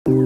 What's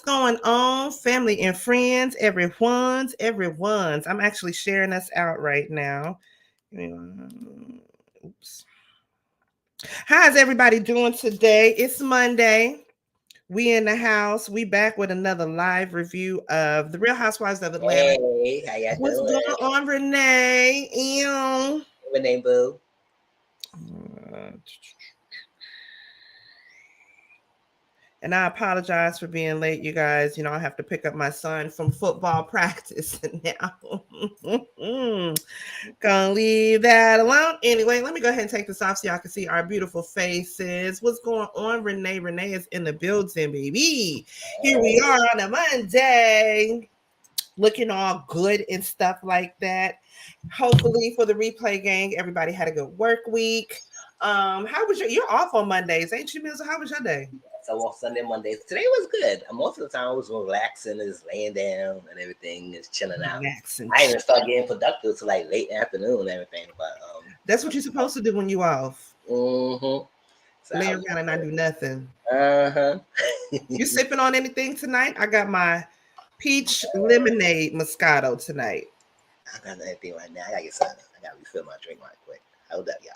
going on, family and friends, everyone's. I'm actually sharing us out right now. Oops. How's everybody doing today? It's Monday. We in the house. We back with another live review of The Real Housewives of Atlanta. Hey, how y'all What's doing? going on, Renee? Ew. Renee Boo. And I apologize for being late, you guys. You know, I have to pick up my son from football practice now. Gonna leave that alone. Anyway, let me go ahead and take this off so y'all can see our beautiful faces. What's going on, Renee? Renee is in the building, baby. Here we are on a Monday, looking all good and stuff like that. Hopefully for the replay gang, everybody had a good work week. How was you're off on Mondays, ain't you, Mizzle? How was your day? So off Sunday, Mondays. Today was good. Most of the time I was relaxing, just laying down and everything, just chilling out. Relaxing. I didn't start getting productive till like late afternoon and everything. But that's what you're supposed to do when you off. So lay around and not do nothing. You sipping on anything tonight? I got my peach lemonade Moscato tonight. I got anything right now. I gotta get something. I gotta refill my drink right quick. Hold up, y'all.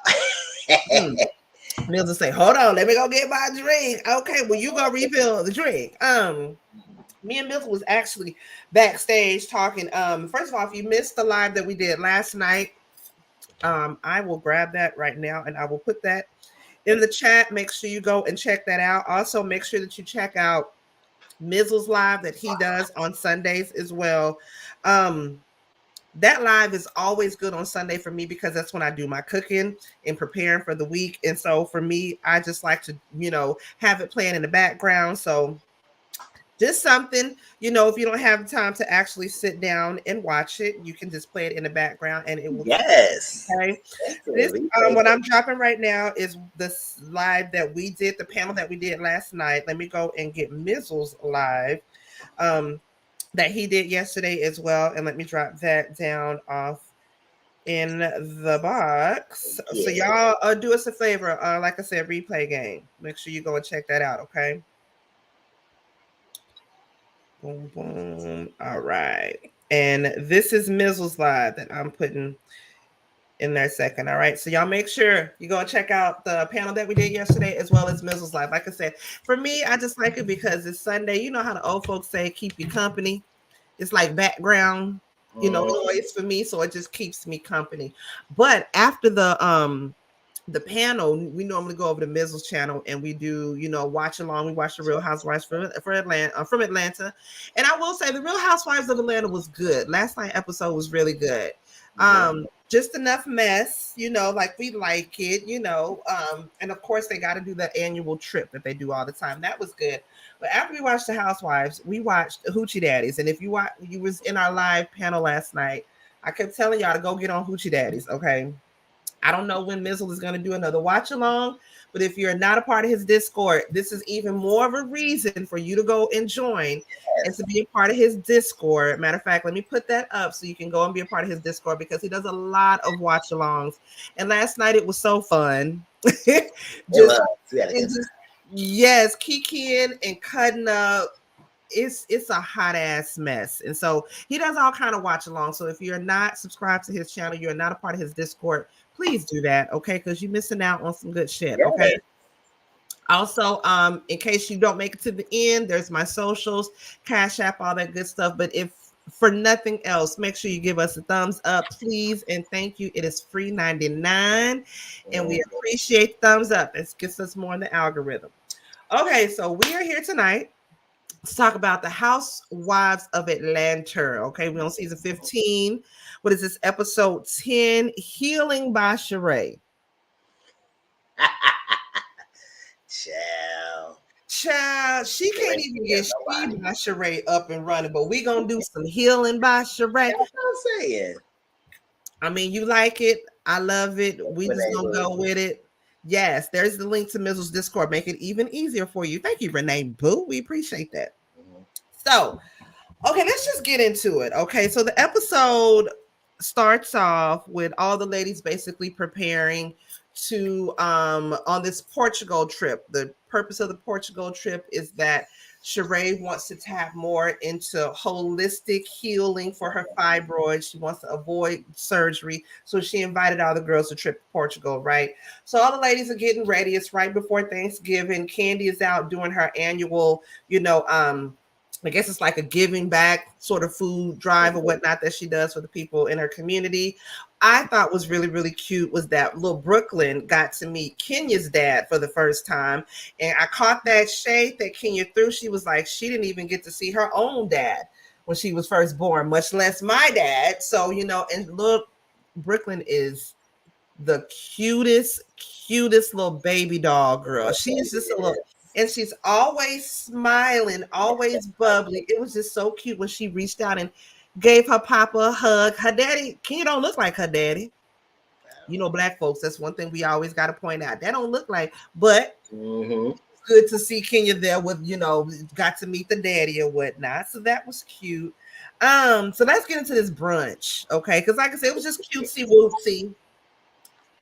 Mills will say, hold on, let me go get my drink. Okay, well, you go refill the drink. Me and Mills was actually backstage talking. First of all, if you missed the live that we did last night, I will grab that right now and I will put that in the chat. Make sure you go and check that out. Also, make sure that you check out Mizzle's live that he does on Sundays as well. that live is always good on Sunday for me because that's when I do my cooking and preparing for the week. And so for me, I just like to, have it playing in the background. So just something, if you don't have time to actually sit down and watch it, you can just play it in the background and it will keep. Yes. Okay. This Definitely. what I'm dropping right now is this live that we did, the panel that we did last night. Let me go and get Mizzle's live that he did yesterday as well. And let me drop that down off in the box. So Yeah. y'all do us a favor. Like I said, replay game. Make sure you go and check that out, okay? Boom, boom. All right. And this is Mizzle's live that I'm putting in there second. All right. So y'all make sure you go and check out the panel that we did yesterday as well as Mizzle's live. Like I said, for me, I just like it because it's Sunday. You know how the old folks say, keep you company. It's like background, noise for me. So it just keeps me company. But after the panel, we normally go over to Mizzle's channel and we do, watch along. We watch the Real Housewives from Atlanta. And I will say the Real Housewives of Atlanta was good. Last night episode was really good. Just enough mess, like we like it, and of course they got to do the annual trip that they do all the time. That was good. But after we watched the Housewives, we watched Hoochie Daddies. And if you was in our live panel last night, I kept telling y'all to go get on Hoochie Daddies, okay? I don't know when Mizzle is going to do another watch along, but if you're not a part of his Discord, this is even more of a reason for you to go and join and to be a part of his Discord. Matter of fact, let me put that up so you can go and be a part of his Discord because he does a lot of watch alongs. And last night it was so fun. Yes, kikiing and cutting up. It's a hot ass mess. And so he does all kind of watch along. So if you're not subscribed to his channel, you're not a part of his Discord, please do that, okay? Because you're missing out on some good shit, okay? Also, in case you don't make it to the end, there's my socials, Cash App, all that good stuff. But if for nothing else, make sure you give us a thumbs up, please, and thank you. It is free 99, and we appreciate thumbs up. It gets us more in the algorithm. Okay, so we are here tonight to talk about the Housewives of Atlanta. Okay, we're on season 15. What is this? Episode 10, Healing by Sheree. Child, she can't even get She by Sheree up and running, but we gonna do some healing by Sheree. That's what I'm saying. I mean, you like it. I love it. We just gonna go with it. Yes, there's the link to Mizzle's Discord. Make it even easier for you. Thank you, Renee Boo. We appreciate that. So, okay, let's just get into it. Okay, so the episode starts off with all the ladies basically preparing to on this Portugal trip. The purpose of the Portugal trip is that Sheree wants to tap more into holistic healing for her fibroids. She wants to avoid surgery. So she invited all the girls to trip to Portugal, right? So all the ladies are getting ready. It's right before Thanksgiving. Candy is out doing her annual, I guess it's like a giving back sort of food drive or whatnot that she does for the people in her community. I thought was really, really cute was that little Brooklyn got to meet Kenya's dad for the first time. And I caught that shade that Kenya threw. She was like, she didn't even get to see her own dad when she was first born, much less my dad. So, and look, Brooklyn is the cutest little baby doll girl. She is just a little, and she's always smiling, always bubbly. It was just so cute when she reached out and gave her papa a hug. Her daddy, Kenya don't look like her daddy. Black folks, that's one thing we always got to point out. That don't look like, but it's good to see Kenya there with, got to meet the daddy or whatnot. So that was cute. So let's get into this brunch, okay? Because like I said, it was just cutesy whoopsie.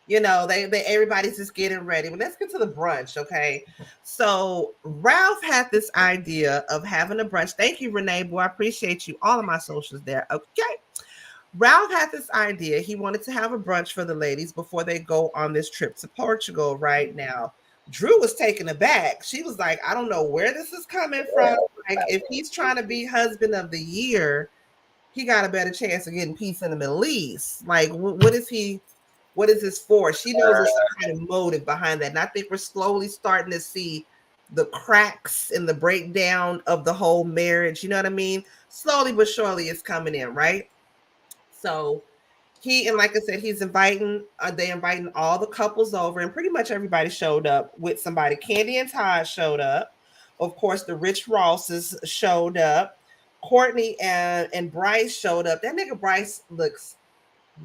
They everybody's just getting ready. But let's get to the brunch, okay? So Ralph had this idea of having a brunch. Thank you, Renee. Boy, I appreciate you. All of my socials there. Okay. Ralph had this idea. He wanted to have a brunch for the ladies before they go on this trip to Portugal right now. Drew was taken aback. She was like, I don't know where this is coming from. Like, if he's trying to be husband of the year, he got a better chance of getting peace in the Middle East. Like, what is this for? She knows there's some kind of motive behind that. And I think we're slowly starting to see the cracks and the breakdown of the whole marriage. You know what I mean? Slowly but surely it's coming in, right? So he, and like I said, he's inviting, they inviting all the couples over, and pretty much everybody showed up with somebody. Candy and Todd showed up. Of course, the Rich Rosses showed up. Courtney and Bryce showed up. That nigga Bryce looks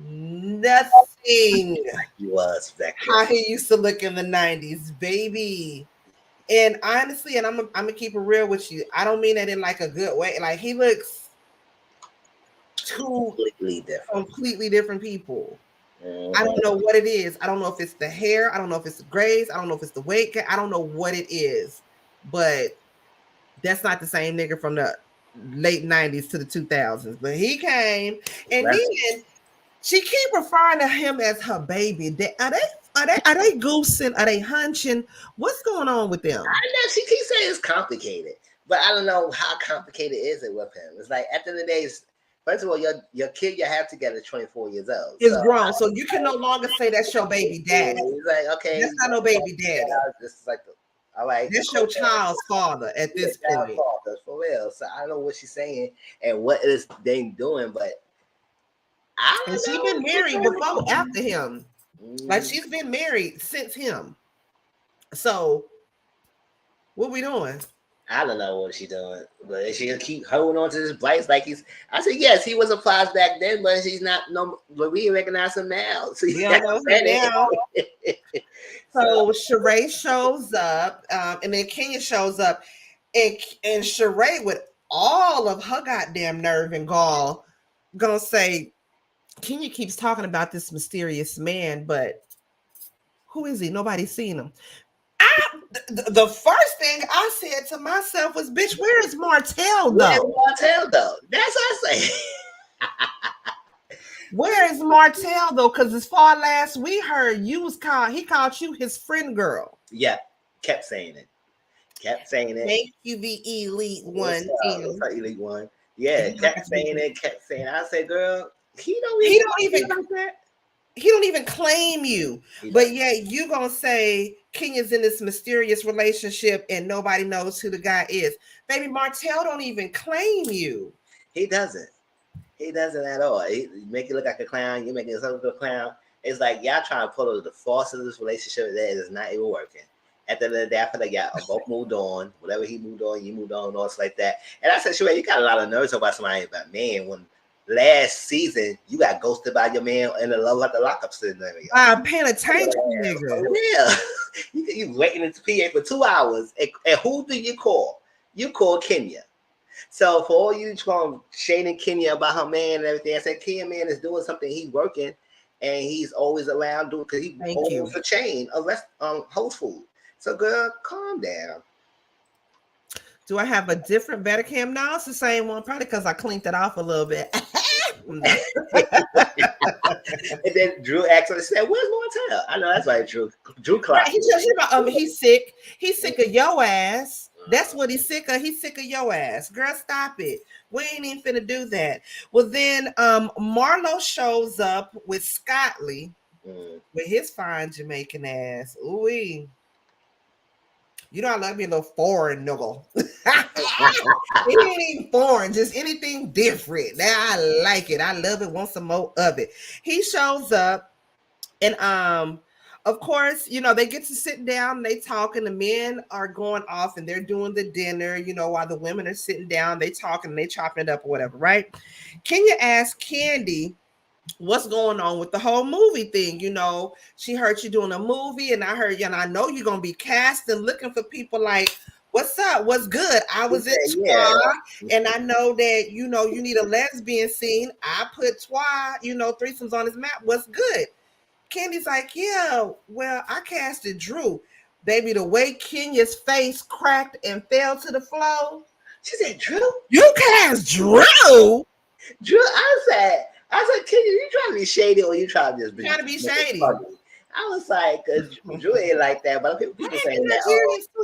nothing He was back how he used to look in the 90s, baby. And honestly, and I'm gonna keep it real with you. I don't mean that in like a good way. Like, he looks two completely different people. I don't know what it is. I don't know if it's the hair. I don't know if it's the grays. I don't know if it's the weight. I don't know what it is. But that's not the same nigga from the late 90s to the 2000s. But he came, and then she keep referring to him as her baby. Are they goosing? Are they hunching? What's going on with them? I know she keeps saying it's complicated, but I don't know how complicated is it with him. It's like at the end of the day, first of all, your kid you have together is 24 years old. It's grown, so you can no longer say that's your baby daddy. He's like, okay, that's not no baby daddy. This is like, all right, that's your child's father at this point. Father, for real. So I don't know what she's saying and what is they doing, but she's been married before, after him. Like, she's been married since him. So what we doing? I don't know what she's doing, but she keep holding on to this Bryce like he's. I said yes, he was a prize back then, but he's not. No, but we recognize him now. So we don't know him now. So Sheree shows up, and then Kenya shows up, and Sheree, with all of her goddamn nerve and gall, gonna say, Kenya keeps talking about this mysterious man, but who is he? Nobody's seen him. The first thing I said to myself was, bitch, where is Martell, though? Where's Martell, though? That's what I say. Where is Martell, though? Because as far last we heard, he called you his friend girl. Yeah, kept saying it. Make you the elite one. Elite one. Yeah, kept saying it. I said, girl, he don't even claim you. But yet you gonna say Kenya's in this mysterious relationship and nobody knows who the guy is. Baby, Martell don't even claim you. He doesn't at all. He make you look like a clown. You make yourself look like a clown. It's like y'all trying to pull the force of this relationship that is not even working. At the end of the day, I feel like y'all both moved on. Whatever he moved on, you moved on, or it's like that. And I said, Sheree, you got a lot of nerves about somebody, but man, when last season you got ghosted by your man in the love at the lockup sitting there. I'm paying attention, nigga. Yeah. You waiting in the PA for 2 hours. And who do you call? You call Kenya. So for all you shading Kenya about her man and everything, I said Kenya man is doing something. He's working and he's always around doing because he owns a chain of host food. So girl, calm down. Do I have a different better cam? No, it's the same one, probably because I cleaned it off a little bit. And then Drew asked her, said, "Where's Martell?" I know that's right, Drew. Drew Clark. He's sick. He's sick of your ass. That's what he's sick of. He's sick of your ass. Girl, stop it. We ain't even finna do that. Well, then Marlo shows up with Scottley with his fine Jamaican ass. Ooh-wee. You know I love me a little foreign nigga. It ain't even foreign, just anything different. Now I like it. I love it. Want some more of it. He shows up, and of course, you know, they get to sit down and they talk, and the men are going off and they're doing the dinner, you know, while the women are sitting down, they talking, they chopping it up or whatever, right? Kenya asked Candy what's going on with the whole movie thing. You know, she heard you doing a movie, and I heard you, and I know you're gonna be casting, looking for people like, what's up, what's good? I was in Twa, and I know that, you know, you need a lesbian scene. I put Twa, you know, threesomes on his map. What's good? Candy's like, yeah, well, I casted Drew. Baby, the way Kenya's face cracked and fell to the floor. She said, Drew? You cast Drew? Drew, I said, Kenya, you trying to be shady or you trying to just be shady? I was like, Drew ain't like that, but people saying that.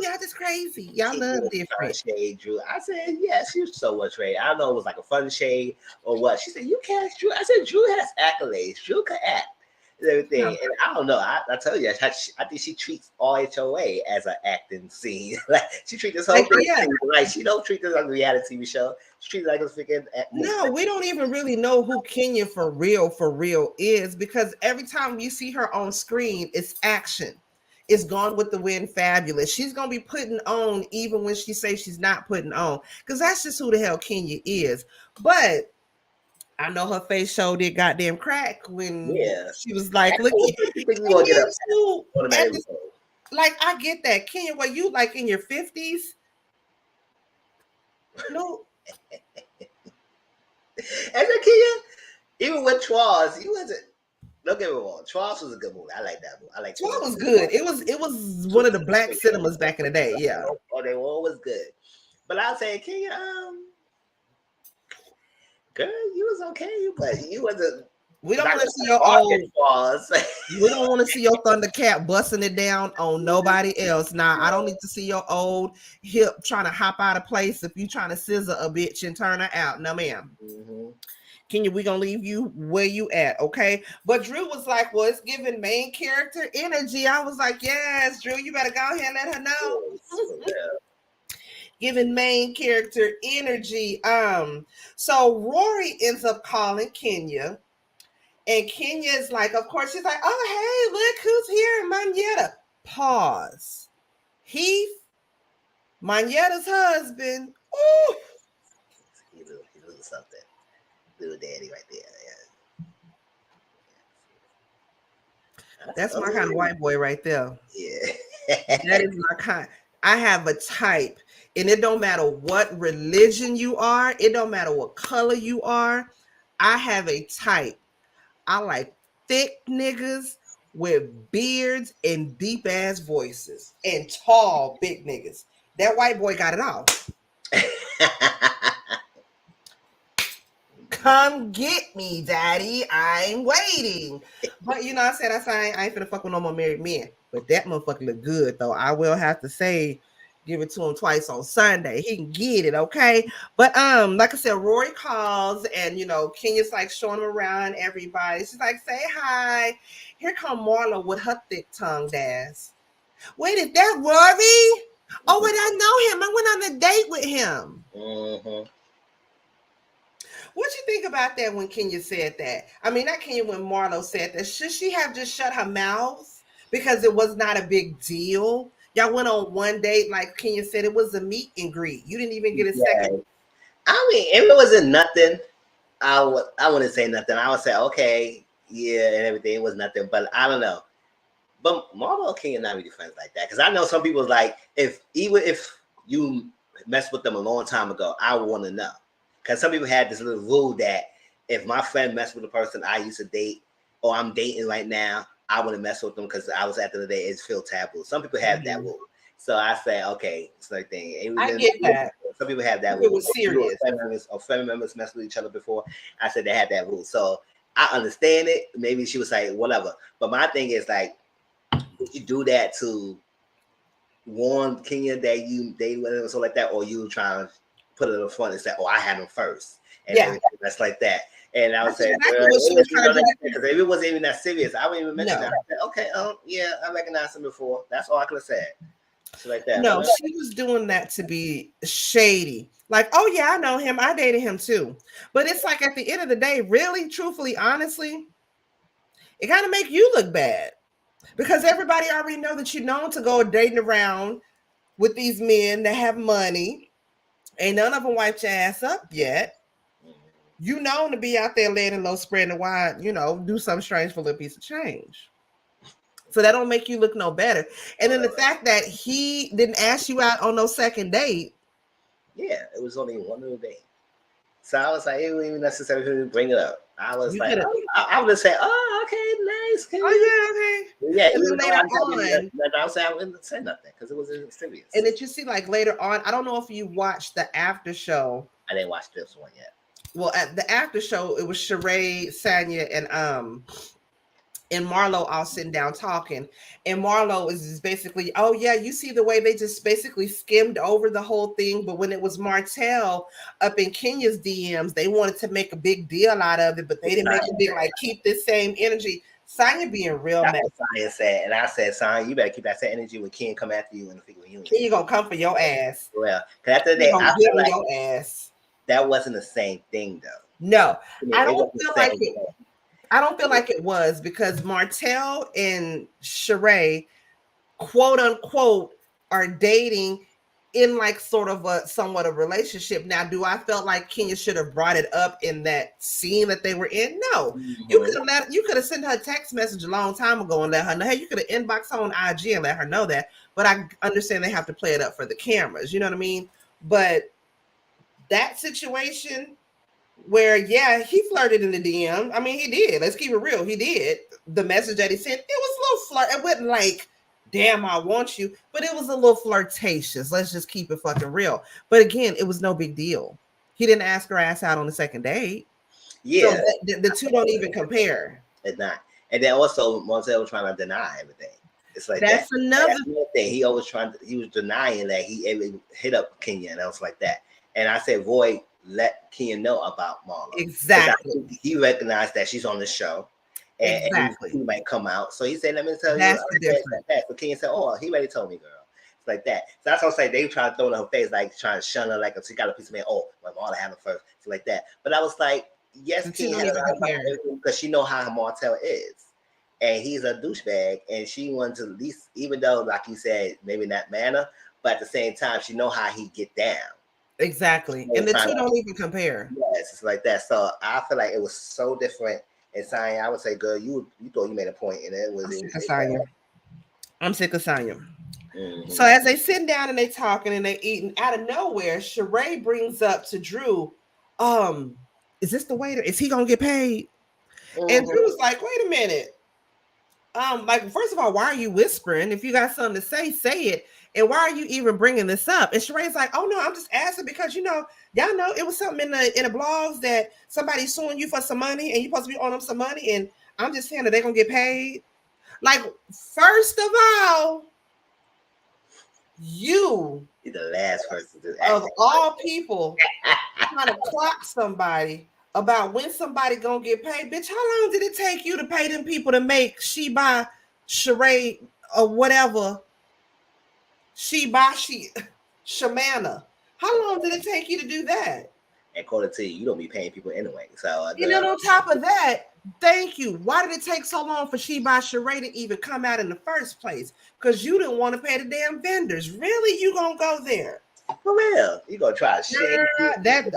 Y'all just crazy. Y'all love different shade, Drew. I said, yes, you're so much shade. I don't know if it was like a fun shade or what. She said, you cast Drew. I said, Drew has accolades. Drew can act. everything. And I don't know. I tell you, I think she treats all HOA as an acting scene. Like she treats this whole thing like she don't treat this like a reality TV show. She treats it like a freaking movie. No, we don't even really know who Kenya for real is, because every time you see her on screen, it's action. It's Gone with the Wind fabulous. She's gonna be putting on even when she says she's not putting on, because that's just who the hell Kenya is. But I know her face showed it goddamn crack when she was like, "Look, like I get that, Kenya. What you like in your 50s? No, and then Kenya, even with Charles, he wasn't. Don't get me wrong. Charles was a good movie. I like that movie. I like Charles was good. It was one of the black cinemas back in the day. Yeah. Oh, they were always good. But I'll say, Kenya, girl, you was okay, but you wasn't. We don't want to see your old. We don't want to see your Thundercat busting it down on nobody else. Now, I don't need to see your old hip trying to hop out of place if you trying to scissor a bitch and turn her out. No, ma'am. Mm-hmm. Kenya, we gonna leave you where you at, okay? But Drew was like, well, it's giving main character energy. I was like, yes, Drew, you better go ahead and let her know. Giving main character energy. So Rory ends up calling Kenya, and Kenya is like, of course, she's like, oh, hey, look who's here, Manetta. Pause. Heath, Manetta's husband. Ooh. He knew something. Little daddy right there. Yeah. That's my kind of white boy right there. Yeah. That is my kind. I have a type, and it don't matter what religion you are. It don't matter what color you are. I have a type. I like thick niggas with beards and deep ass voices and tall big niggas. That white boy got it all. Come get me, daddy. I'm waiting. But you know, I said I ain't finna fuck with no more married men. But that motherfucker look good, though. I will have to say, give it to him twice on Sunday. He can get it, okay? But like I said, Rory calls, and you know, Kenya's like showing him around everybody. She's like, say hi. Here come Marla with her thick tongue ass. Wait, is that Rory? Oh, wait, I know him. I went on a date with him. Mm-hmm. What you think about that when Kenya said that? I mean, not Kenya, when Marlo said that. Should she have just shut her mouth because it was not a big deal? Y'all went on one date, like Kenya said, it was a meet and greet. You didn't even get a second. I mean, if it wasn't nothing, I wouldn't say nothing. I would say, okay, yeah, and everything. It was nothing, but I don't know. But Marlo and Kenya not really friends like that, because I know some people like, even if you messed with them a long time ago, I would want to know. Because some people had this little rule that if my friend messed with a person I used to date, or I'm dating right now, I wouldn't mess with them because I was, at the end of the day, it's feel taboo. Some people have that rule. So I say, okay, it's like thing. I get that. Some people have that rule. It was serious. Or family members messed with each other before. I said they had that rule. So I understand it. Maybe she was like, whatever. But my thing is like, would you do that to warn Kenya that you dated with him or something like that? Or you trying to put it in the front and say, oh, I had him first. And that's like that. And I would say, because if it wasn't even that serious, I wouldn't even mention that. I said, okay, yeah, I recognized him before. That's all I could have said. So like that. No, she was doing that to be shady. Like, oh yeah, I know him. I dated him too. But it's like at the end of the day, really, truthfully, honestly, it kind of make you look bad. Because everybody already know that you're known to go dating around with these men that have money. Ain't none of them wiped your ass up yet. You known to be out there laying low, spreading the wide, you know, do something strange for a little piece of change. So that don't make you look no better. And then the fact that he didn't ask you out on no second date. Yeah, it was only one little date. So I was like, it wasn't even necessary for me to bring it up. I was like, I would have said, oh, okay, nice. Oh, yeah, okay. Yeah, even later on, I was saying I wouldn't say nothing because it wasn't serious. And did you see, like, later on, I don't know if you watched the after show. I didn't watch this one yet. Well, at the after show, it was Sheree, Sanya, and Marlo all sitting down talking. And Marlo is basically, oh yeah, you see the way they just basically skimmed over the whole thing. But when it was Martell up in Kenya's DMs, they wanted to make a big deal out of it, but they didn't make a big, like, keep this same energy. Sonya being real mad. Sonya said, and I said, Sonya, you better keep that same energy when Ken come after you and figure you. Ken gonna come for your ass. Well, because after the day, I feel like your ass. That wasn't the same thing, though. No, I don't feel like it. I don't feel like it was because Martell and Sheree, quote unquote, are dating in like sort of a somewhat a relationship. Now, do I felt like Kenya should have brought it up in that scene that they were in? No, you could have sent her a text message a long time ago and let her know. Hey, you could have inboxed her on IG and let her know that. But I understand they have to play it up for the cameras. You know what I mean? But that situation where, yeah, he flirted in the DM. I mean, he did. Let's keep it real. He did. The message that he sent, it was a little flirt. It wasn't like, damn, I want you, but it was a little flirtatious. Let's just keep it fucking real. But again, it was no big deal. He didn't ask her ass out on the second date. Yeah. So the two don't even compare. It's not. And then also, Marcel was trying to deny everything. It's like that's another thing. He always he was denying that he ever hit up Kenya and else like that. And I said, Void, let Kenya know about Marlo. Exactly. He recognized that she's on the show. And he might come out. So he said, let me tell that's you. The difference. But Kenya said, oh, he already told me, girl. It's like that. So that's what I'm saying. They trying to throw it in her face, like trying to shun her, like she got a piece of man. Oh, my Marlo had her first. So like that. But I was like, yes, Kenya has because she know how Martell is. And he's a douchebag. And she wants to at least, even though, like you said, maybe not manner, but at the same time, she know how he get down. Exactly. And the two don't even compare. Yes, it's like that. So I feel like it was so different. And Sonya, I would say, girl, you thought you made a point, and it was. I'm sick of Sonya. Mm-hmm. So as they sitting down and they talking and they eating, out of nowhere, Sheree brings up to Drew, is this the waiter? Is he gonna get paid? Mm-hmm. And Drew was like, wait a minute. Like, first of all, why are you whispering? If you got something to say it. And why are you even bringing this up? And Sheree's like, oh no, I'm just asking because y'all know it was something in the blogs that somebody's suing you for some money and you're supposed to be on them some money. And I'm just saying that they're gonna get paid. Like, first of all, you're the last person to do that. Of all people trying to clock somebody about when somebody gonna get paid. Bitch, how long did it take you to pay them people to make Sheba, Sheree, or whatever? Shamana. How long did it take you to do that? And according to you don't be paying people anyway. So on top of that, thank you. Why did it take so long for Sheba Sheree to even come out in the first place? Because you didn't want to pay the damn vendors. Really? You gonna go there? For real? You gonna try to shake that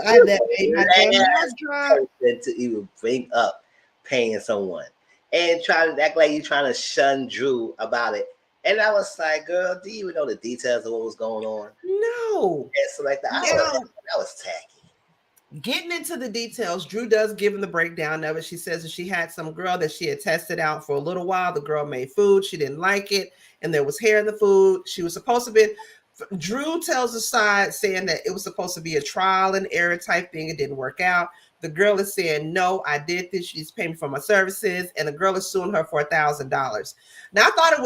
to even bring up paying someone and try to act like you're trying to shun Drew about it. And I was like, girl, do you even know the details of what was going on? No. And so like that was tacky. Getting into the details, Drew does give him the breakdown of it. She says that she had some girl that she had tested out for a little while. The girl made food. She didn't like it. And there was hair in the food. She was supposed to be... Drew tells the side saying that it was supposed to be a trial and error type thing. It didn't work out. The girl is saying, no, I did this. She's paying me for my services. And the girl is suing her for $1,000. Now, I thought it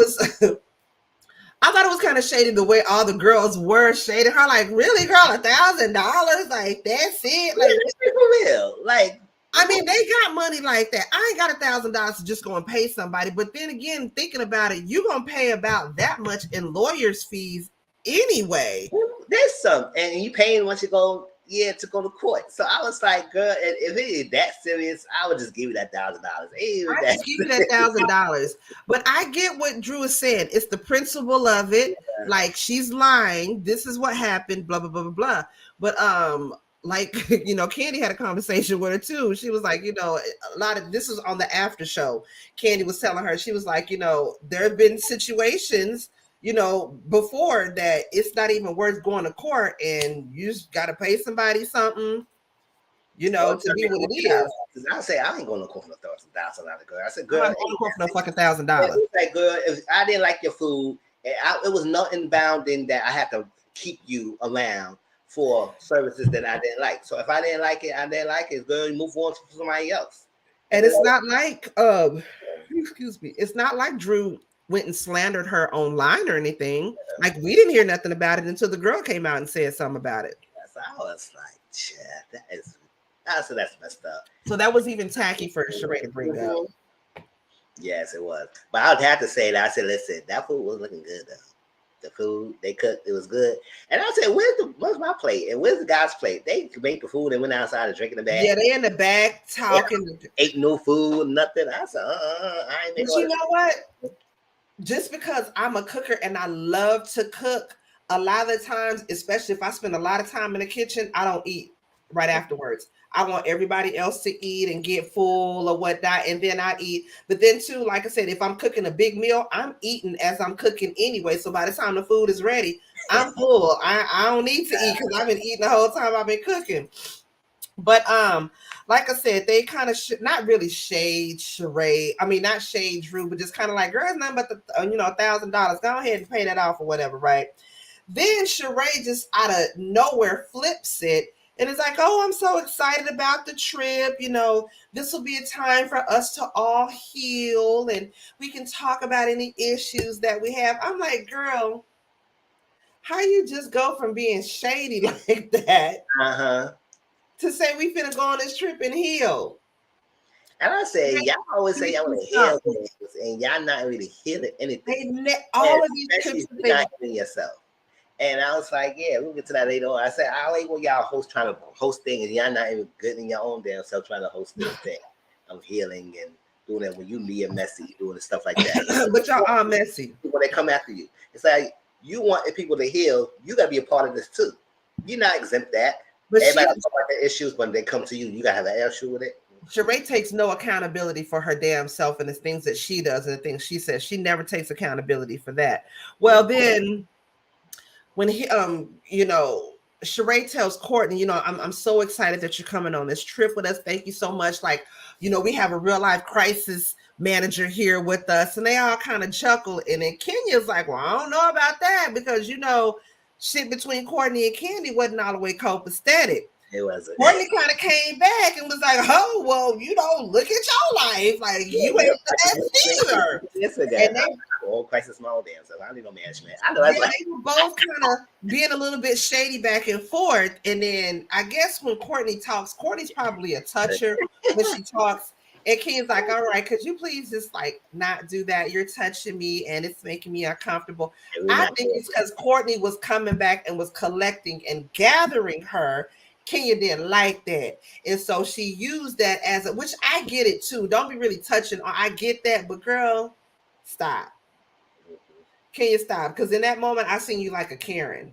was kind of shady the way all the girls were shading her. Like, really, girl, $1,000? Like, that's it? Like, for real? Like, I mean, they got money like that. I ain't got $1,000 to just go and pay somebody. But then again, thinking about it, you're going to pay about that much in lawyer's fees anyway. There's some, and you paying once you go, to go to court. So I was like, girl, if it is that serious, I would just give you that $1,000. I just give you that $1,000. But I get what Drew is saying. It's the principle of it. Yeah. Like, she's lying. This is what happened. Blah blah blah blah blah. But like, Candy had a conversation with her too. She was like, a lot of this is on the after show. Candy was telling her, she was like, there have been situations before that it's not even worth going to court and you just got to pay somebody something, to be what it is. Because I say, I ain't going to court for $1,000, girl. I said, girl, I'm going to court for no fucking $1,000. Like, girl, if I didn't like your food, it was nothing bounding that I had to keep you around for services that I didn't like. So if I didn't like it, I didn't like it. Girl, you move on to somebody else. And it's not like, excuse me, it's not like Drew went and slandered her online or anything. Like, we didn't hear nothing about it until the girl came out and said something about it. So I was like, that's messed up. So that was even tacky for Sheree to bring up. Yes, it was. But I would have to say that I said, listen, that food was looking good though. The food they cooked, it was good. And I said, where's my plate? And where's the guy's plate? They made the food and went outside and drank in the bag. Yeah, they in the back talking. Ate no food, nothing. I said, I ain't. But you know what? Just because I'm a cooker and I love to cook, a lot of the times, especially if I spend a lot of time in the kitchen, I don't eat right afterwards. I want everybody else to eat and get full or whatnot, and then I eat. But then too, like I said, if I'm cooking a big meal, I'm eating as I'm cooking anyway. So by the time the food is ready, I'm full. I don't need to eat because I've been eating the whole time I've been cooking. But like I said, they kind of not really shade Sheree. I mean, not shade Drew, but just kind of like, girl, it's nothing but the $1,000. Go ahead and pay that off or whatever, right? Then Sheree just out of nowhere flips it. And it's like, oh, I'm so excited about the trip. You know, this will be a time for us to all heal and we can talk about any issues that we have. I'm like, girl, how you just go from being shady like that to say we finna go on this trip and heal? And I say, y'all always say y'all want to heal things, and y'all not really healing anything. All of these trips, you're not healing yourself. And I was like, yeah, we'll get to that later on. I said, I like when y'all trying to host things, and y'all not even good in your own damn self trying to host this thing. I'm healing and doing that when you be messy, doing stuff like that. But y'all are messy. When they come after you, it's like you want people to heal. You got to be a part of this too. You're not exempt that. But everybody talk about their issues when they come to you. You got to have an issue with it. Sheree takes no accountability for her damn self and the things that she does and the things she says. She never takes accountability for that. Well, then when he, Sheree tells Courtney, I'm so excited that you're coming on this trip with us. Thank you so much. Like, we have a real life crisis manager here with us, and they all kind of chuckle. And then Kenya's like, well, I don't know about that because, shit between Courtney and Candy wasn't all the way copacetic. It wasn't. Courtney kind of came back and was like, oh, well, look at your life. Like, you ain't the best either. Yes, and they whole crisis my own damn self. I don't need no management. I know that's they were both kind of being a little bit shady back and forth. And then I guess when Courtney talks, Courtney's probably a toucher when she talks. And Ken's like, all right, could you please just like not do that? You're touching me and it's making me uncomfortable. I think it's because Courtney was coming back and was collecting and gathering her. Kenya didn't like that. And so she used that as which I get it too. Don't be really touching. I get that, but girl, stop. Kenya, stop. Because in that moment, I seen you like a Karen.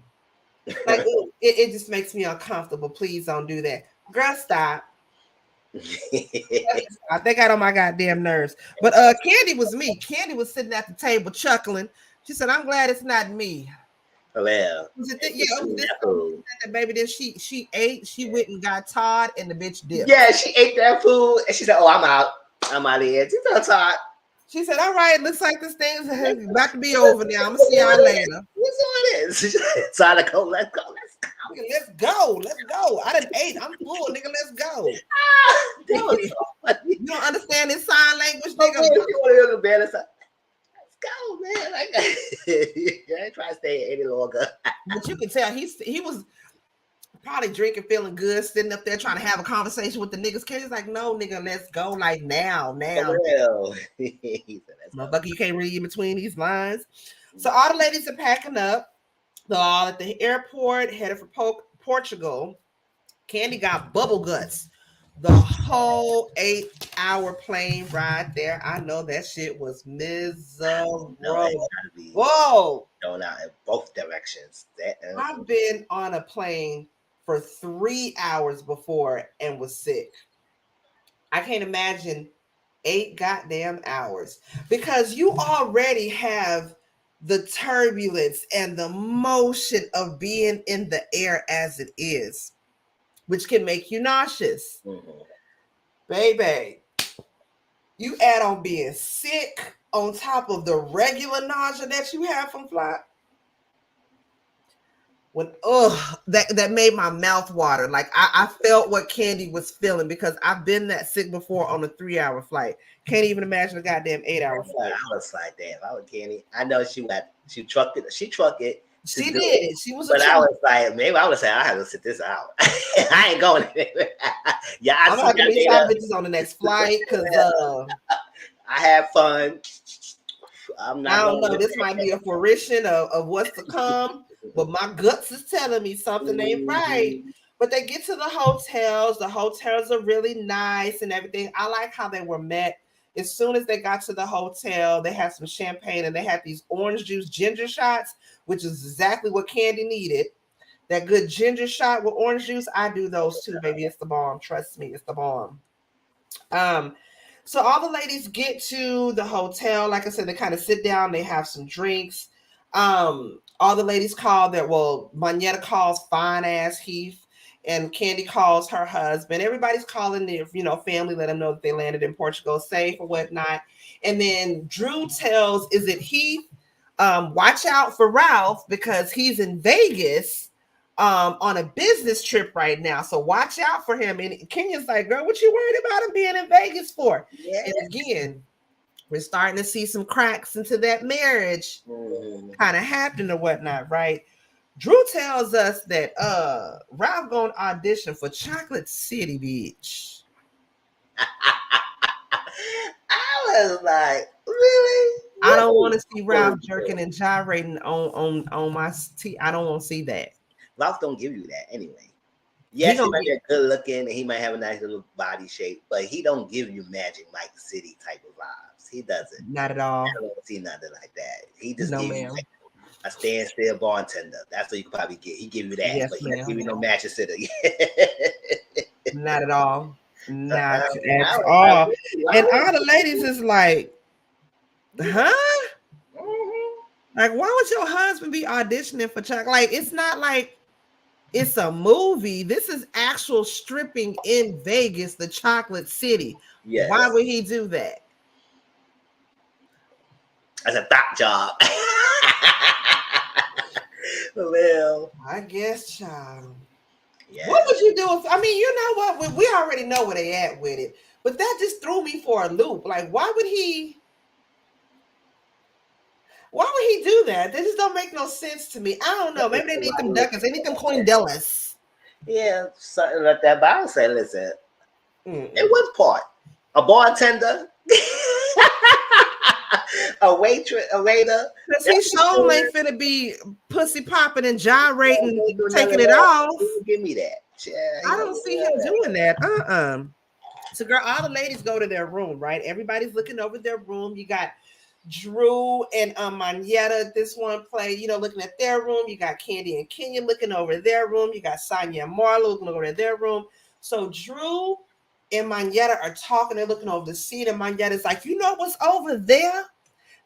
Like it just makes me uncomfortable. Please don't do that. Girl, stop. I think I got on my goddamn nerves. But Candy was me. Candy was sitting at the table chuckling. She said, I'm glad it's not me. Well, baby, then she ate, she went and got Todd and the bitch dipped. Yeah, she ate that food and she said, oh, I'm out of here. She told Todd. She said, all right, looks like this thing's about to be over now. I'm gonna see y'all later. What's all this? Todd, let's go. Let's go. I done ate. I'm full, nigga. Let's go. You don't understand this sign language, nigga. Let's go, man. I ain't trying to stay any longer. But you can tell he was probably drinking, feeling good, sitting up there trying to have a conversation with the niggas. Kenny's like, no, nigga, let's go. Like now. Motherfucker, you can't read in between these lines. So all the ladies are packing up. They're all at the airport, headed for Portugal. Candy got bubble guts. The whole 8-hour plane ride there. I know that shit was miserable. Whoa. Going out in both directions. I've been on a plane for 3 hours before and was sick. I can't imagine 8 goddamn hours because you already have the turbulence and the motion of being in the air as it is, which can make you nauseous. Baby, you add on being sick on top of the regular nausea that you have from flight. That made my mouth water. Like I felt what Candy was feeling because I've been that sick before on a 3-hour flight. Can't even imagine a goddamn 8-hour flight. I was like, damn, I was Candy. I know she trucked it. She trucked it. She did. She was. But I was like, maybe I would say I have to sit this out. I ain't going anywhere. Yeah, I'm gonna have to meet y'all bitches on the next flight because I had fun. I'm not I don't know. This might be a fruition of what's to come, but my guts is telling me something ain't right. But they get to the hotels. The hotels are really nice and everything. I like how they were met. As soon as they got to the hotel, they had some champagne and they had these orange juice ginger shots, which is exactly what Candy needed. That good ginger shot with orange juice, I do those too, baby. It's the bomb. Trust me, it's the bomb. So all the ladies get to the hotel. Like I said, they kind of sit down, they have some drinks. All the ladies call Manetta calls fine ass Heath, and Candy calls her husband. Everybody's calling their, family, let them know that they landed in Portugal safe or whatnot. And then Drew tells, is it Heath? Watch out for Ralph because he's in Vegas on a business trip right now. So watch out for him. And Kenya's like, girl, what you worried about him being in Vegas for? Yeah. And again, we're starting to see some cracks into that marriage kind of happening or whatnot, right? Drew tells us that Ralph going to audition for Chocolate City, bitch. I was like, really? I don't want to see Ralph jerking and gyrating on my teeth. I don't want to see that. Ralph don't give you that anyway. Yes, he might be good looking and he might have a nice little body shape, but he don't give you Magic Mike City type of vibes. He doesn't. Not at all. I don't see nothing like that. He just gives you like a standstill bartender. That's what you could probably get. He give you that, yes, but he doesn't give you no Manchester City. Not at all. Not at all. And all the ladies is like, huh? Like, why would your husband be auditioning for Chuck? Like, it's not like it's a movie. This is actual stripping in Vegas, the Chocolate City. Yes. Why would he do that? That's a thought job. Well, I guess, child. Yeah. What would you do if, I mean, you know what? We already know where they at with it, but that just threw me for a loop. Like, why would he do that? That just don't make no sense to me. I don't know. Maybe they need them duckers. They need them Coindellas. Yeah, something like that. But I would say, listen, it was part. A bartender, a waitress, a waiter. Because he sure ain't finna be pussy popping and gyrating, taking it off. Give me that. Yeah, I don't see him doing that. So, girl, all the ladies go to their room, right? Everybody's looking over their room. You got Drew and Manetta at this one play, looking at their room. You got Candy and Kenya looking over their room. You got Sonya and Marlo looking over at their room. So Drew and Manetta are talking. They're looking over the seat, and Manetta's like, you know what's over there?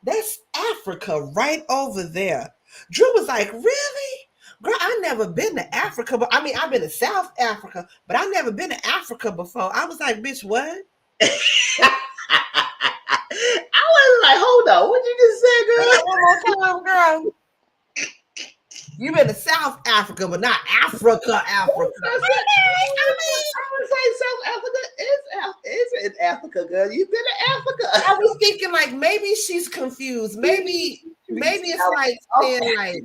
That's Africa right over there. Drew was like, really? Girl, I never been to Africa, but I mean, I've been to South Africa, but I've never been to Africa before. I was like, bitch, what? I was like, hold on, what you just say, girl? One more time, girl. You been to South Africa, but not Africa. I would say South Africa is in Africa, girl. You've been to Africa. I was thinking like maybe she's confused. Maybe it's like saying like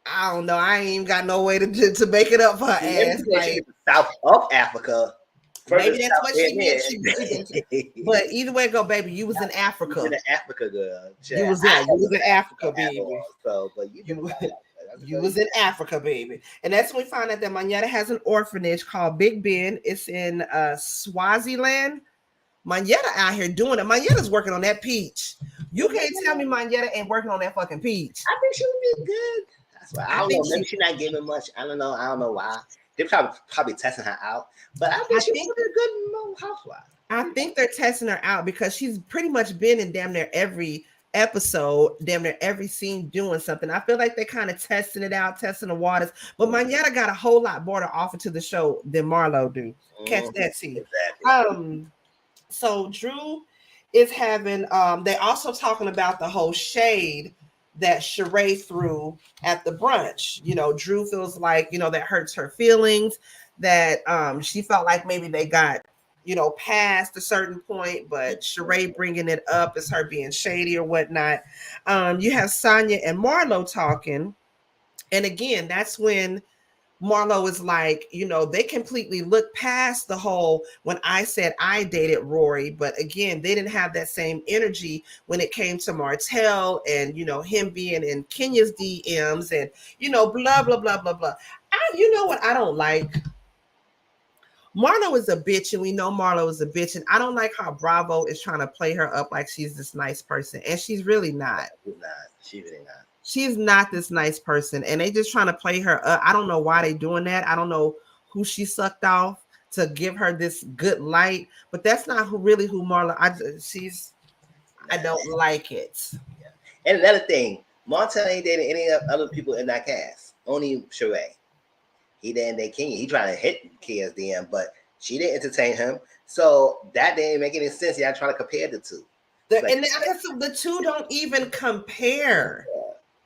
I don't know. I ain't even got no way to make it up for her ass. Like, South of Africa. Maybe that's what she meant. But either way, go, baby. You was in Africa. You was in Africa, girl. You was in Africa, baby. So, but you was in Africa, baby. And that's when we find out that Manetta has an orphanage called Big Ben. It's in Swaziland. Manetta out here doing it. Manetta's working on that peach. You can't tell me Manetta ain't working on that fucking peach. I think she would be good. That's why I don't know. Maybe she's not giving much. I don't know why. They're probably testing her out, but I think she's a good housewife. I think they're testing her out because she's pretty much been in damn near every episode, damn near every scene doing something. I feel like they're kind of testing it out, testing the waters. But Manetta got a whole lot more to offer to the show than Marlo do. Catch that scene. Exactly. So Drew is having. They also talking about the whole shade that Sheree threw at the brunch. Drew feels like, that hurts her feelings, that she felt like maybe they got, past a certain point, but Sheree bringing it up as her being shady or whatnot. You have Sonya and Marlo talking. And again, that's when Marlo is like, they completely look past the whole when I said I dated Rory, but again, they didn't have that same energy when it came to Martell and, him being in Kenya's DMs and, blah, blah, blah, blah, blah. You know what I don't like? Marlo is a bitch, and we know Marlo is a bitch, and I don't like how Bravo is trying to play her up like she's this nice person, and she's really not. She's really not. She's not this nice person, and they just trying to play her up. I don't know why they doing that. I don't know who she sucked off to give her this good light, but that's not really who Marla. I don't like it. Yeah. And another thing, Martell ain't dating any other people in that cast. Only Sheree. He didn't date Kenya. He tried to hit Kenya's DM, but she didn't entertain him. So that didn't make any sense. Y'all trying to compare the two. And the two don't even compare.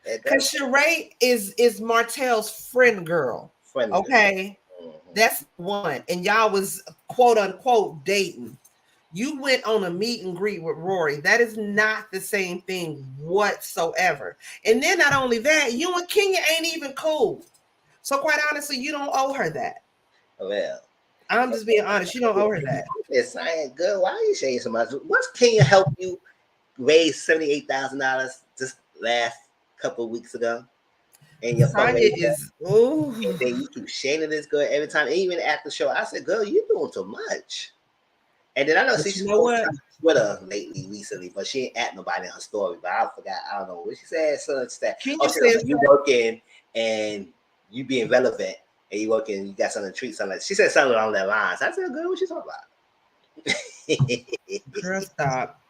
Because Sheree is Martell's friend girl. Okay. Mm-hmm. That's one. And y'all was quote unquote dating. You went on a meet and greet with Rory. That is not the same thing whatsoever. And then not only that, you and Kenya ain't even cool. So quite honestly, you don't owe her that. Well, I'm just being honest. You don't owe her that. It's not good. Why are you saying so much? What's Kenya help you raise $78,000 this last couple of weeks ago? And your Tanya is, ooh. And then you keep shaming this girl every time. Even after the show, I said, girl, you're doing too much. And then I know she's on Twitter recently, but she ain't at nobody in her story. But I forgot, I don't know what she said. So it's that she said you working and you being relevant and you working, you got something to treat something like she said something along that lines. I said, girl, what you talking about? Girl, stop.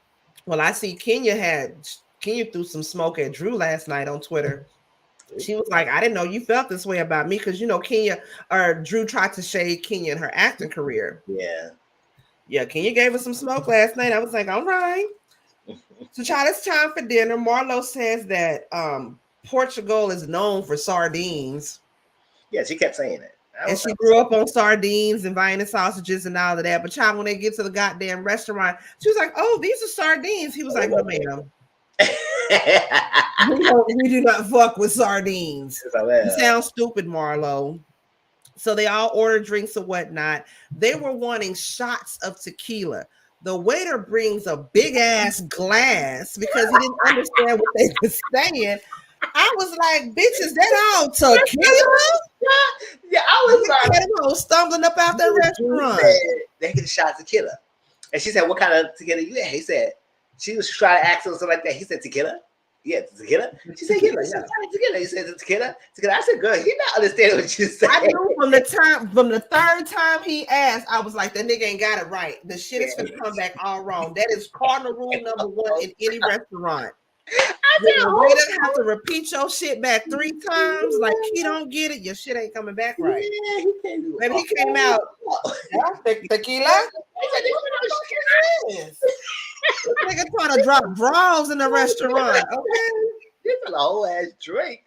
Well, I see Kenya threw some smoke at Drew last night on Twitter. She was like, I didn't know you felt this way about me because Drew tried to shade Kenya in her acting career. Yeah, Kenya gave us some smoke last night. I was like, all right. So, child, it's time for dinner. Marlo says that Portugal is known for sardines. Yeah, she kept saying it. And she grew up on sardines and Vienna sausages and all of that. But, child, when they get to the goddamn restaurant, she was like, oh, these are sardines. He was like, no, ma'am. we do not fuck with sardines. You sound stupid, Marlo. So they all ordered drinks and whatnot. They were wanting shots of tequila. The waiter brings a big ass glass because he didn't understand what they were saying. I was like, bitch, is that all tequila? Yeah, I was like, stumbling up out that restaurant. They get a shot of tequila. And she said, what kind of tequila you had? He said, she was trying to ask him something like that. He said, tequila? Yeah, tequila. She said, tequila. Tequila. He said, tequila. Tequila. I said, girl, he not understanding what you said. I knew from the third time he asked, I was like, that nigga ain't got it right. The shit is gonna come back all wrong. That is cardinal rule number one in any restaurant. The waiter have to repeat your shit back 3 times. Like he don't get it, your shit ain't coming back right. Yeah, he came. Maybe he came out. Tequila. This nigga trying to drop draws in the restaurant. Okay, this is a whole ass drink.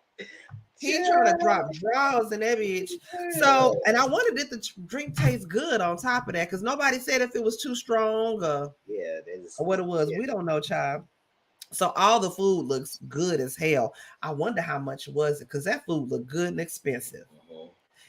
He trying to drop draws in that bitch. So, and I wondered if the drink tastes good on top of that because nobody said if it was too strong or what it was. Yeah. We don't know, child. So all the food looks good as hell. I wonder how much was it because that food looked good and expensive.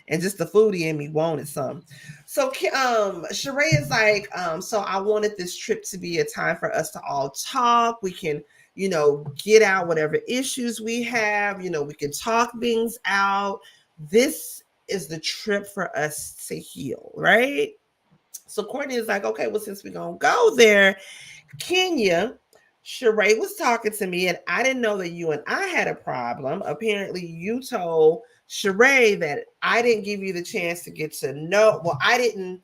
And just the foodie in me wanted some. So Sheree is like, so I wanted this trip to be a time for us to all talk. We can, get out whatever issues we have. We can talk things out. This is the trip for us to heal, right? So Courtney is like, okay, well, since we're going to go there, Kenya, Sheree was talking to me and I didn't know that you and I had a problem. Apparently you told Sheree that I didn't give you the chance to get to know. Well, I didn't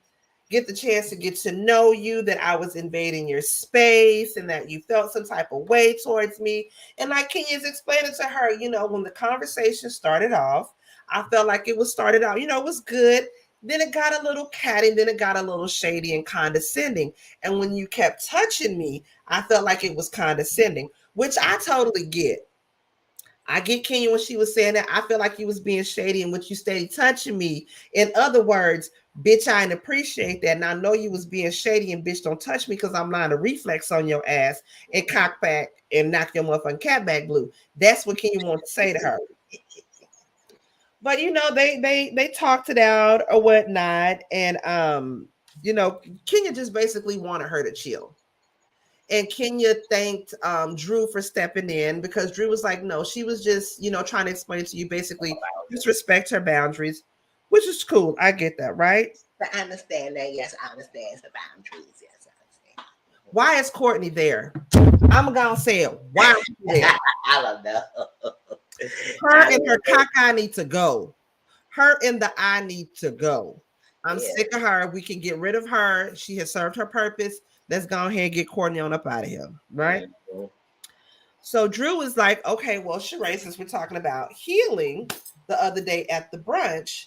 get the chance to get to know you, that I was invading your space and that you felt some type of way towards me. And like Kenya's explaining to her, when the conversation started off, I felt like it was started out, it was good. Then it got a little catty, then it got a little shady and condescending. And when you kept touching me, I felt like it was condescending, which I totally get. I get Kenya when she was saying that. I feel like you was being shady and what you stayed touching me. In other words, bitch, I didn't appreciate that. And I know you was being shady and bitch, don't touch me because I'm lying a reflex on your ass and cock back and knock your motherfucking cat back blue. That's what Kenya wants to say to her. But they talked it out or whatnot, and Kenya just basically wanted her to chill. And Kenya thanked Drew for stepping in, because Drew was like, no, she was just, trying to explain to you basically just respect her boundaries, which is cool. I get that, right? I understand that. Yes, I understand the boundaries. Yes, I understand. Why is Courtney there? I'm gonna say it. Why is she there? I don't know. Her and her caca need to go. Her and the I need to go. I'm sick of her. We can get rid of her. She has served her purpose. Let's go ahead and get Courtney on up out of here, right? Mm-hmm. So Drew was like, okay, well, Sheree, since we're talking about healing, the other day at the brunch,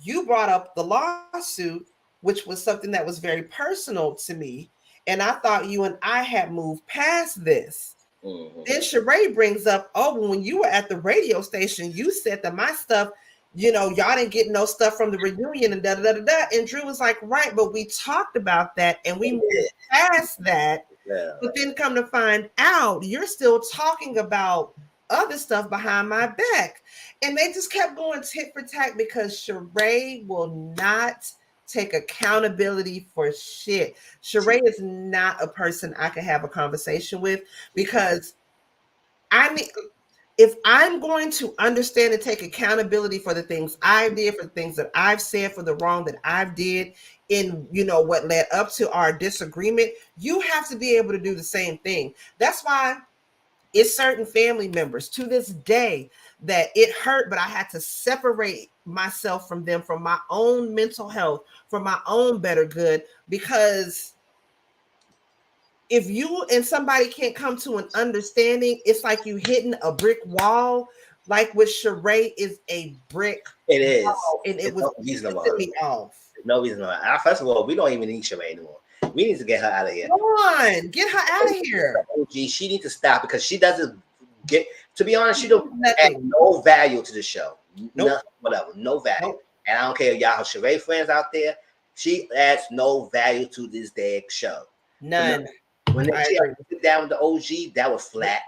you brought up the lawsuit, which was something that was very personal to me. And I thought you and I had moved past this. Mm-hmm. Then Sheree brings up, oh, when you were at the radio station, you said that my stuff, y'all didn't get no stuff from the reunion and da-da-da-da-da. And Drew was like, right, but we talked about that and we moved past that. Yeah. But then come to find out, you're still talking about other stuff behind my back. And they just kept going tit for tat because Sheree will not take accountability for shit. Sheree is not a person I can have a conversation with, because if I'm going to understand and take accountability for the things I did, for the things that I've said, for the wrong that I've did in, what led up to our disagreement, you have to be able to do the same thing. That's why it's certain family members to this day that it hurt, but I had to separate myself from them, from my own mental health, for my own better good, because if you and somebody can't come to an understanding, it's like you hitting a brick wall. Like with Sheree is a brick. It is, and it was no reasonable. Me off. No reason. First of all, we don't even need Sheree anymore. We need to get her out of here. Come on, get her out of here. She needs to stop, because she doesn't get. To be honest, she don't add no value to the show. Nope. Nothing, whatever, no value. Nope. And I don't care if y'all Sheree friends out there. She adds no value to this damn show. None. When they sit down with the OG, that was flat.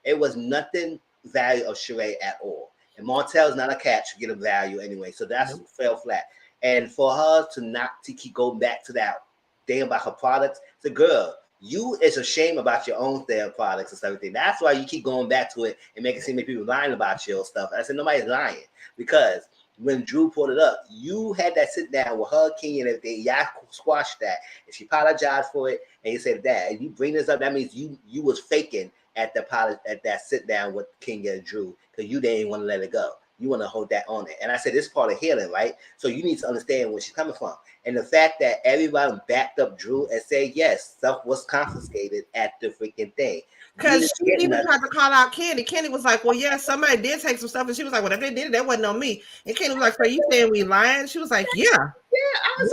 It was nothing value of Sheree at all. And Martell's not a catch to get a value anyway, so that's fell flat. And for her to keep going back to that thing about her products, the girl, you is ashamed about your own damn products and everything. That's why you keep going back to it and making it seem like people lying about your stuff. I said nobody's lying, because when Drew pulled it up, you had that sit down with her, Kenya, and everything. Y'all squashed that, and she apologized for it. And you said that, and you bring this up, that means you was faking at that sit down with Kenya and Drew, because you didn't want to let it go. You want to hold that on it. And I said, this is part of healing, right? So you need to understand where she's coming from. And the fact that everybody backed up Drew and said, yes, stuff was confiscated at the freaking thing. Because she even tried to call out Candy. Candy was like, well, yeah, somebody did take some stuff. And she was like, well, if they did it, that wasn't on me. And Candy was like, so you saying we lying? She was like, yeah. Yeah,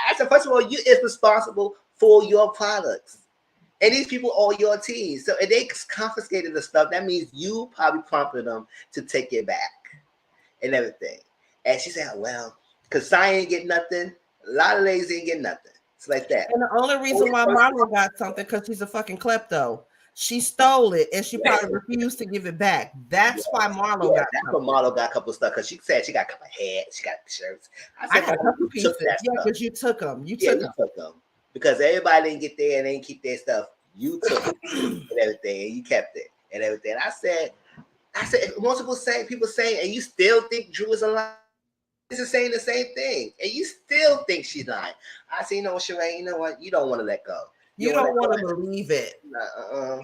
I said, first of all, you is responsible for your products. And these people are your team. So if they confiscated the stuff, that means you probably prompted them to take it back and everything. And she said, well, because I ain't get nothing, a lot of ladies ain't get nothing. It's like that. And the only reason why Marlo got something, because she's a fucking klepto. She stole it and she probably refused to give it back. That's why Marlo got that's why Marlo got a couple of stuff, because she said she got a couple of hats, she got shirts. I got a couple pieces. Yeah, because you took them. You took them. Because everybody didn't get there and they didn't keep their stuff. You took it and everything, and you kept it and everything. I said, most people say, and you still think Drew is alive. This is saying the same thing, and you still think she's lying. I said, Sheree, you know what? You don't want to let go. You don't want to believe it.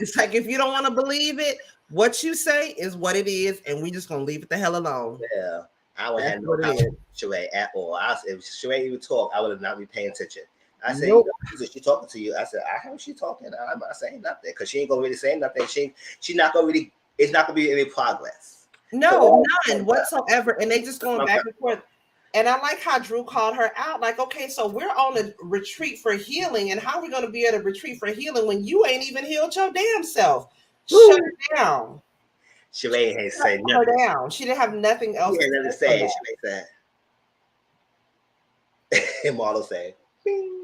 It's like, if you don't want to believe it, what you say is what it is, and we just gonna leave it the hell alone. Yeah, I would have no problem with Sheree at all. If Sheree would talk, I would not be paying attention. I said, nope. She talking to you. I said, I heard she talking. I'm not saying nothing, because she ain't gonna really say nothing. She not gonna really. It's not gonna be any progress. No, none whatsoever. And they just going back and forth. And I like how Drew called her out. Like, okay, so we're on a retreat for healing, and how are we going to be at a retreat for healing when you ain't even healed your damn self? Shut her down. Sheree ain't say nothing. Shut her down. She didn't have nothing else to say. Sheree said. And Marlo said, bing.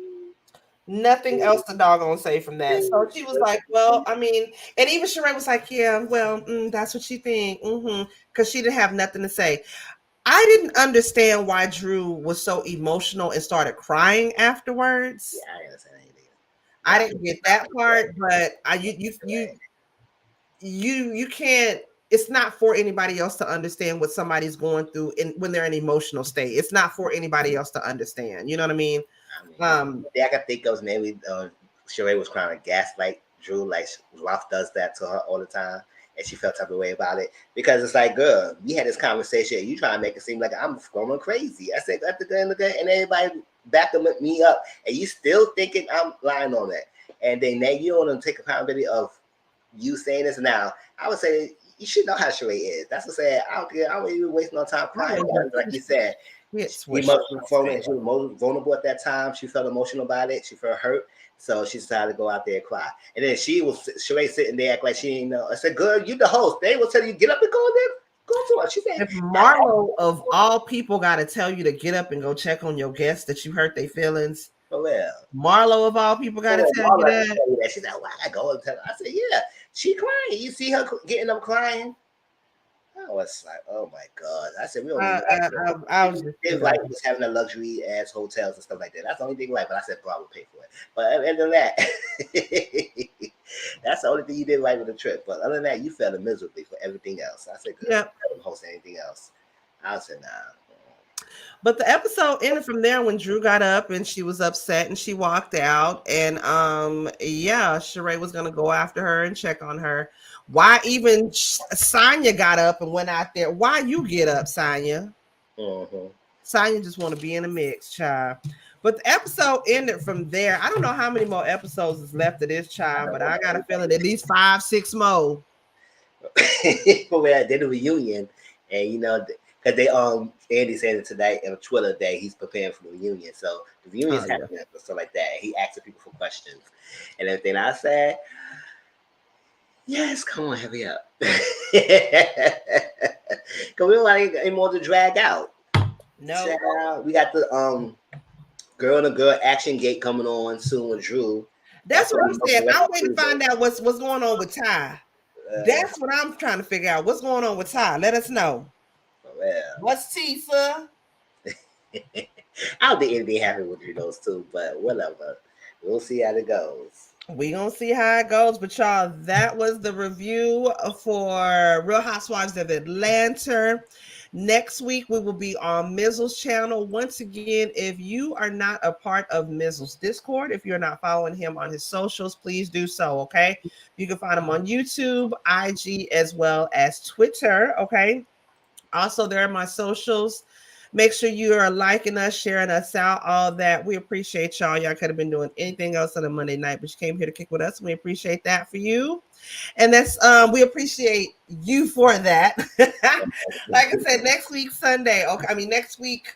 Nothing else the dog gonna say from that. So she was like, well, I mean, and even Sheree was like, yeah, well, that's what she think. Because she didn't have nothing to say. I didn't understand why Drew was so emotional and started crying afterwards. Yeah, I didn't understand anything. I didn't get that part, but you can't. It's not for anybody else to understand what somebody's going through when they're in an emotional state. It's not for anybody else to understand. You know what I mean? I can think of maybe Sheree was trying to gaslight Drew, like Ralph does that to her all the time, and she felt type of way about it because it's like, girl, we had this conversation, and you trying to make it seem like I'm going crazy. I said at the end of the day, and everybody backing me up, and you still thinking I'm lying on that, and then now you don't want to take accountability of you saying this now. I would say you should know how Sheree is. That's what I said. I don't care. I don't even waste no time crying. Like you said, she was vulnerable at that time. She felt emotional about it. She felt hurt. So she decided to go out there and cry. And then Sheree sitting there act like she didn't know. I said, girl, you the host. They will tell you, get up and go there. Go to her. She said, if Marlo of all people got to tell you to get up and go check on your guests that you hurt their feelings. For real. Marlo of all people got to tell you that. She said, why I go and tell her? I said, yeah, she crying. You see her getting up crying? I was like, oh my God. I said, we don't I was just having a luxury ass hotels and stuff like that. That's the only thing right. But I said, bro, I would pay for it. But other than that, that's the only thing you did right with the trip. But other than that, you felt miserably for everything else. I said, good. I didn't host anything else. I said, nah. But the episode ended from there when Drew got up and she was upset and she walked out. And Sheree was gonna go after her and check on her. Why even Sonya got up and went out there? Why you get up, Sonya? Sonya just want to be in the mix, child. But the episode ended from there. I don't know how many more episodes is left of this, child, but I got a feeling at least 5-6 more. Well, they did a reunion, and you know, because they Andy said it tonight on Twitter that he's preparing for the reunion. So the reunion is happening and stuff like that. He asking people for questions and everything. I said, yes, come on, hurry up. Because we don't want any more to drag out. No. We got the girl and a girl action gate coming on soon with Drew. That's what I'm saying. I'm waiting to find out what's going on with Ty. That's what I'm trying to figure out. What's going on with Ty? Let us know. Well, what's T, sir? I don't think anything happened with those two, but whatever. We'll see how it goes. We gonna see how it goes, but y'all, that was the review for Real Housewives of Atlanta. Next week, we will be on Mizzle's channel. Once again, if you are not a part of Mizzle's Discord, if you're not following him on his socials, please do so, okay? You can find him on YouTube, IG, as well as Twitter, okay? Also, there are my socials. Make sure you are liking us, sharing us out, all that. We appreciate y'all. Y'all could have been doing anything else on a Monday night, but you came here to kick with us. We appreciate that for you. And that's we appreciate you for that. Like I said, next week, Sunday. Next week,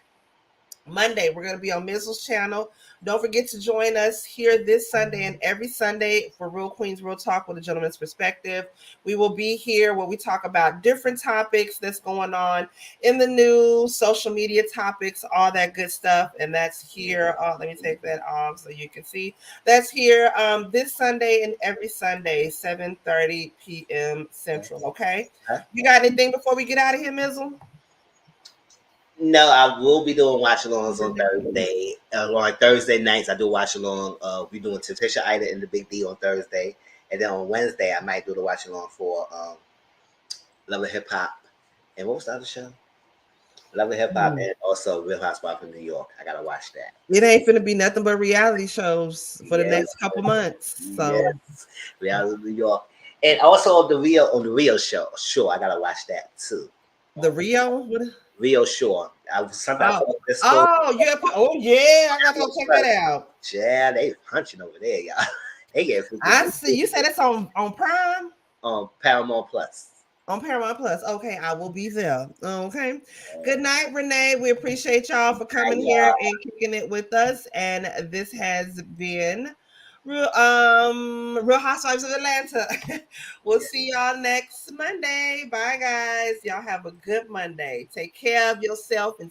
Monday, we're going to be on Mizzle's channel. Don't forget to join us here this Sunday and every Sunday for Real Queens Real Talk with a Gentleman's Perspective. We will be here where we talk about different topics that's going on in the news, social media topics, all that good stuff. And that's here. Let me take that off so you can see. That's here this Sunday and every Sunday, 7:30 p.m. Central. Okay? You got anything before we get out of here, Mizzle? No, I will be doing watch alongs on Thursday. On Thursday nights, I do watch along. We're doing Tatisha Ida and the Big D on Thursday. And then on Wednesday, I might do the watch along for Love and Hip Hop. And what was the other show? Love and Hip Hop and also Real Housewives from New York. I got to watch that. It ain't finna be nothing but reality shows for the next couple months. So reality New York. And also on the Rio show. Sure, I got to watch that too. The Rio? Rio Shore. I gotta go check that out. Yeah, they punching over there, y'all. They get. I see. You said it's on Prime. On Paramount Plus. On Paramount Plus. Okay, I will be there. Okay. Good night, Renee. We appreciate y'all for coming here and kicking it with us. And this has been Real Housewives of Atlanta. We'll see y'all next Monday. Bye, guys. Y'all have a good Monday. Take care of yourself and